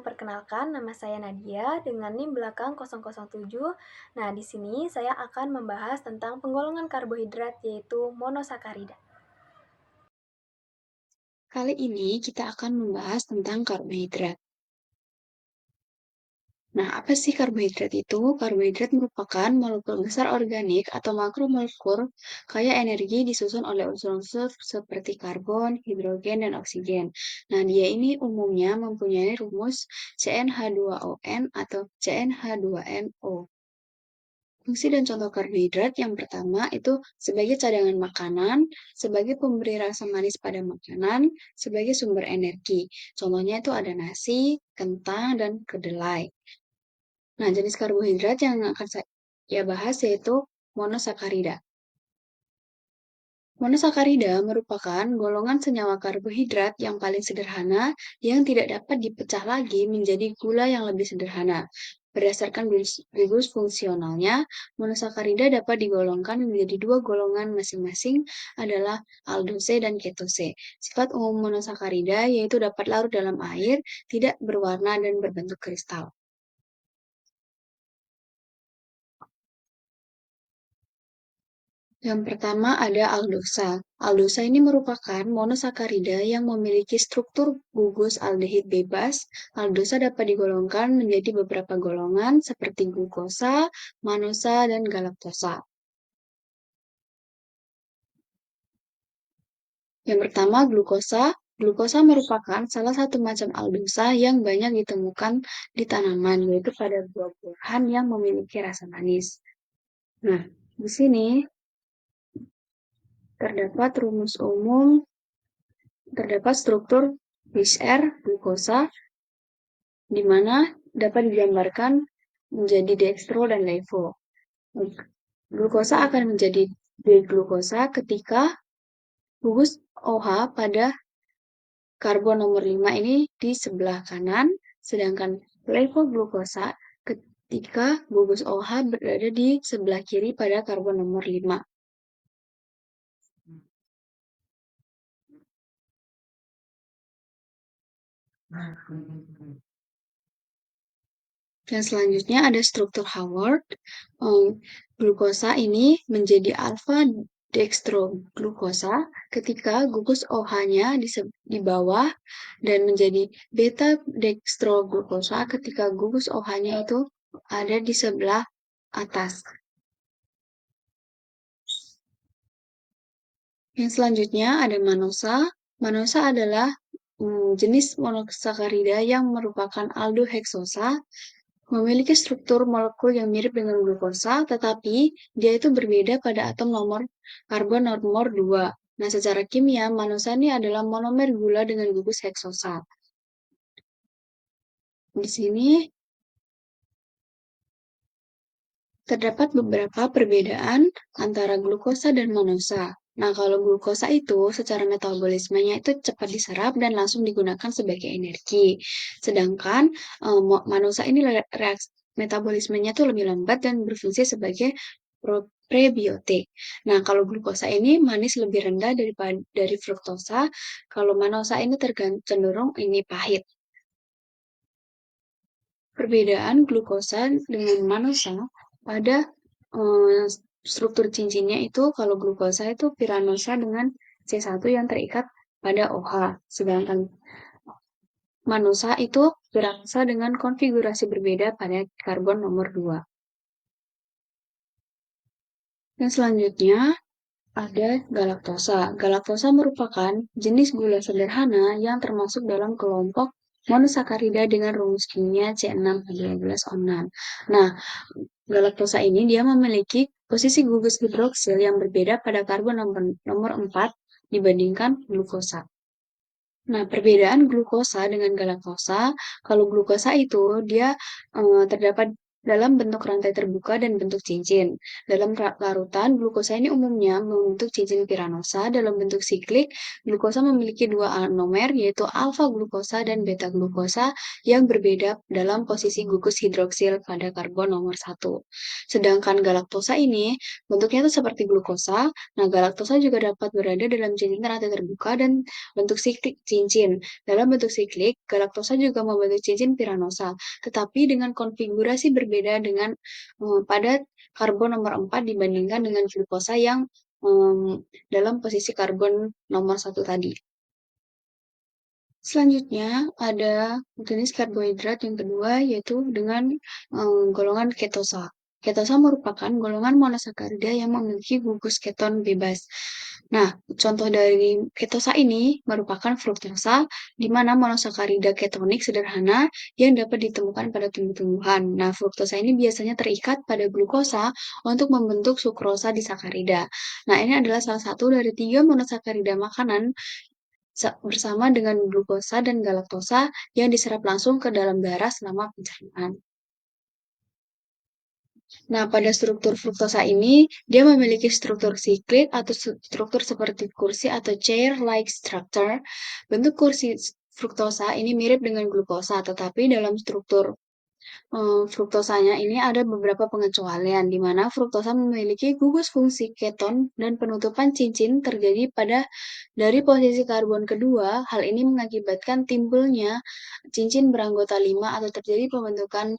perkenalkan nama saya Nadia dengan NIM belakang 007. Nah, di sini saya akan membahas tentang penggolongan karbohidrat yaitu monosakarida. Kali ini kita akan membahas tentang karbohidrat. Nah, apa sih karbohidrat itu? Karbohidrat merupakan molekul besar organik atau makromolekul kaya energi disusun oleh unsur-unsur seperti karbon, hidrogen, dan oksigen. Nah, dia ini umumnya mempunyai rumus CnH2ON atau CnH2nO. Fungsi dan contoh karbohidrat yang pertama itu sebagai cadangan makanan, sebagai pemberi rasa manis pada makanan, sebagai sumber energi. Contohnya itu ada nasi, kentang, dan kedelai. Nah, jenis karbohidrat yang akan saya bahas yaitu monosakarida. Monosakarida merupakan golongan senyawa karbohidrat yang paling sederhana yang tidak dapat dipecah lagi menjadi gula yang lebih sederhana. Berdasarkan rumus fungsionalnya, monosakarida dapat digolongkan menjadi dua golongan masing-masing adalah aldose dan ketose. Sifat umum monosakarida yaitu dapat larut dalam air, tidak berwarna dan berbentuk kristal. Yang pertama ada aldosa. Aldosa ini merupakan monosakarida yang memiliki struktur gugus aldehid bebas. Aldosa dapat digolongkan menjadi beberapa golongan seperti glukosa, manosa, dan galaktosa. Yang pertama glukosa. Glukosa merupakan salah satu macam aldosa yang banyak ditemukan di tanaman, yaitu pada buah-buahan yang memiliki rasa manis. Nah, di sini terdapat rumus umum. Terdapat struktur Fischer glukosa, di mana dapat digambarkan menjadi dextro dan levo. Glukosa akan menjadi D-glukosa ketika gugus OH pada karbon nomor 5 ini di sebelah kanan, sedangkan levoglukosa ketika gugus OH berada di sebelah kiri pada karbon nomor 5. Dan selanjutnya ada struktur Haworth. Glukosa ini menjadi alfa dextroglukosa ketika gugus OH-nya di bawah dan menjadi beta dextroglukosa ketika gugus OH-nya itu ada di sebelah atas. Yang selanjutnya ada manosa. Manosa adalah jenis monosakarida yang merupakan aldoheksosa, memiliki struktur molekul yang mirip dengan glukosa, tetapi dia itu berbeda pada atom nomor karbon nomor 2. Nah, secara kimia, manosa ini adalah monomer gula dengan gugus heksosa. Di sini terdapat beberapa perbedaan antara glukosa dan manosa. Nah, kalau glukosa itu secara metabolismenya itu cepat diserap dan langsung digunakan sebagai energi. Sedangkan manosa ini reaksi metabolismenya itu lebih lambat dan berfungsi sebagai prebiotik. Nah, kalau glukosa ini manis lebih rendah dari fruktosa. Kalau manosa ini cenderung ini pahit. Perbedaan glukosa dengan manosa pada struktur cincinnya itu kalau glukosa itu piranosa dengan C1 yang terikat pada OH, sedangkan manosa itu piranosa dengan konfigurasi berbeda pada karbon nomor 2. Dan selanjutnya ada galaktosa. Galaktosa merupakan jenis gula sederhana yang termasuk dalam kelompok monosakarida dengan rumus kimia C6H12O6. Nah, galaktosa ini dia memiliki posisi gugus hidroksil yang berbeda pada karbon nomor 4 dibandingkan glukosa. Nah, perbedaan glukosa dengan galaktosa, kalau glukosa itu dia terdapat dalam bentuk rantai terbuka dan bentuk cincin. Dalam larutan, glukosa ini umumnya membentuk cincin piranosa. Dalam bentuk siklik, glukosa memiliki dua anomer, yaitu alfa glukosa dan beta glukosa yang berbeda dalam posisi gugus hidroksil pada karbon nomor satu. Sedangkan galaktosa ini bentuknya itu seperti glukosa. Nah, galaktosa juga dapat berada dalam cincin rantai terbuka dan bentuk siklik cincin. Dalam bentuk siklik, galaktosa juga membentuk cincin piranosa, tetapi dengan konfigurasi berbeda dengan pada karbon nomor 4 dibandingkan dengan glukosa yang dalam posisi karbon nomor satu tadi. Selanjutnya ada jenis karbohidrat yang kedua yaitu dengan golongan ketosa. Ketosa merupakan golongan monosakarida yang memiliki gugus keton bebas. Nah, contoh dari ketosa ini merupakan fruktosa, di mana monosakarida ketonik sederhana yang dapat ditemukan pada tumbuh-tumbuhan. Nah, fruktosa ini biasanya terikat pada glukosa untuk membentuk sukrosa disakarida. Nah, ini adalah salah satu dari 3 monosakarida makanan bersama dengan glukosa dan galaktosa yang diserap langsung ke dalam darah selama pencernaan. Nah, pada struktur fruktosa ini, dia memiliki struktur siklik atau struktur seperti kursi atau chair-like structure. Bentuk kursi fruktosa ini mirip dengan glukosa, tetapi dalam struktur fruktosanya ini ada beberapa pengecualian, di mana fruktosa memiliki gugus fungsi keton dan penutupan cincin terjadi dari posisi karbon kedua. Hal ini mengakibatkan timbulnya cincin beranggota 5 atau terjadi pembentukan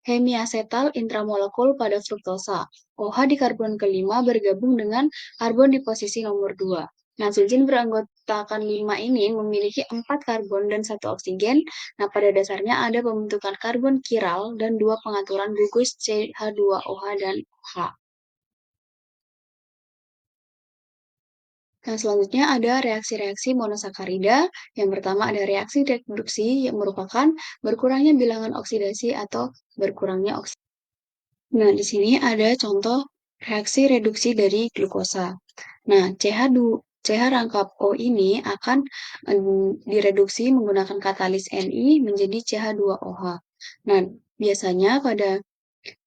hemiasetal intramolekul pada fruktosa. OH di karbon kelima bergabung dengan karbon di posisi nomor 2. Nah, cincin beranggotakan 5 ini memiliki 4 karbon dan 1 oksigen. Nah, pada dasarnya ada pembentukan karbon kiral dan 2 pengaturan gugus CH2OH dan H. Nah, selanjutnya ada reaksi-reaksi monosakarida. Yang pertama ada reaksi reduksi yang merupakan berkurangnya bilangan oksidasi atau berkurangnya oksidasi. Nah, di sini ada contoh reaksi reduksi dari glukosa. Nah, CH rangkap O ini akan direduksi menggunakan katalis Ni menjadi CH2OH. Nah, biasanya pada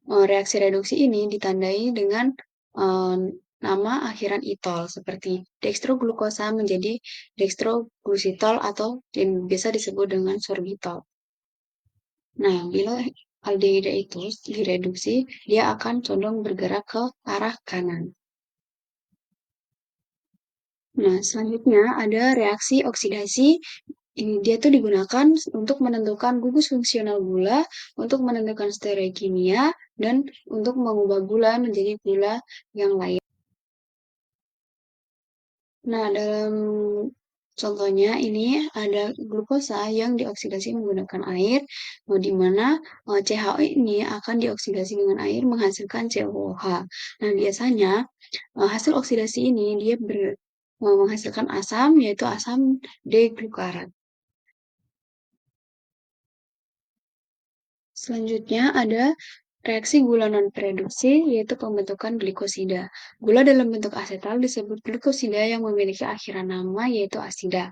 reaksi reduksi ini ditandai dengan eh, nama akhiran itol seperti dextroglukosa menjadi dextroglusitol atau yang biasa disebut dengan sorbitol. Nah, bila aldehida itu direduksi, dia akan condong bergerak ke arah kanan. Nah, selanjutnya ada reaksi oksidasi. Ini dia tuh digunakan untuk menentukan gugus fungsional gula, untuk menentukan stereokimia, dan untuk mengubah gula menjadi gula yang lain. Nah, dalam contohnya ini ada glukosa yang dioksidasi menggunakan air, di mana CHO ini akan dioksidasi dengan air menghasilkan COOH. Nah, biasanya hasil oksidasi ini dia menghasilkan asam, yaitu asam D-glukarat. Selanjutnya ada reaksi gula non-reduksi, yaitu pembentukan glikosida. Gula dalam bentuk asetal disebut glikosida yang memiliki akhiran nama, yaitu asida.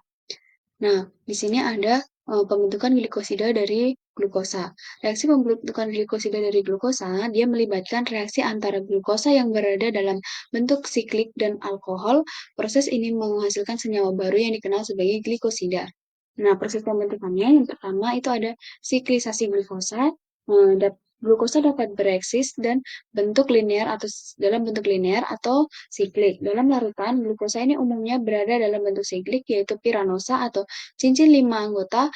Nah, di sini ada pembentukan glikosida dari glukosa. Reaksi pembentukan glikosida dari glukosa, dia melibatkan reaksi antara glukosa yang berada dalam bentuk siklik dan alkohol. Proses ini menghasilkan senyawa baru yang dikenal sebagai glikosida. Nah, proses pembentukannya yang pertama itu ada siklisasi glukosa. Glukosa dapat bereksis dan bentuk linear atau dalam bentuk linear atau siklik. Dalam larutan, glukosa ini umumnya berada dalam bentuk siklik yaitu piranosa atau cincin 5 anggota.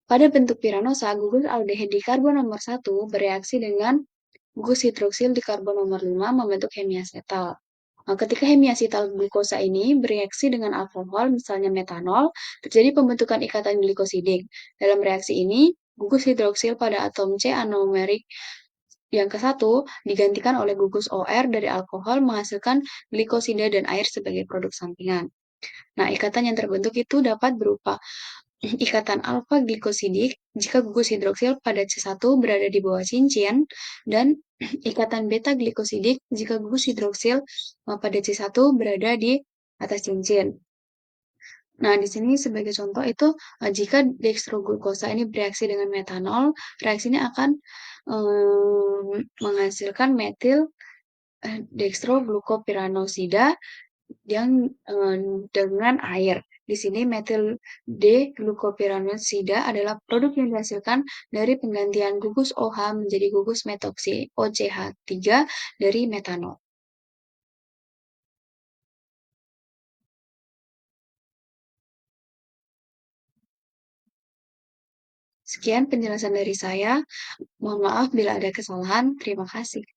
Pada bentuk piranosa, gugus aldehyde di karbon nomor 1 bereaksi dengan gugus hidroksil di karbon nomor 5 membentuk hemiasetal. Nah, ketika hemiasetal glukosa ini bereaksi dengan alkohol, misalnya metanol, terjadi pembentukan ikatan glikosidik. Dalam reaksi ini, gugus hidroksil pada atom C anomerik yang ke satu digantikan oleh gugus OR dari alkohol menghasilkan glikosida dan air sebagai produk sampingan. Nah, ikatan yang terbentuk itu dapat berupa ikatan alfa glikosidik jika gugus hidroksil pada C1 berada di bawah cincin dan ikatan beta glikosidik jika gugus hidroksil pada C1 berada di atas cincin. Nah, di sini sebagai contoh itu, jika dextroglukosa ini bereaksi dengan metanol, reaksi ini akan, menghasilkan metil, dextroglucopiranosida yang, dengan air. Di sini metil D-glucopiranosida adalah produk yang dihasilkan dari penggantian gugus OH menjadi gugus metoksi OCH3 dari metanol. Sekian penjelasan dari saya. Mohon maaf bila ada kesalahan. Terima kasih.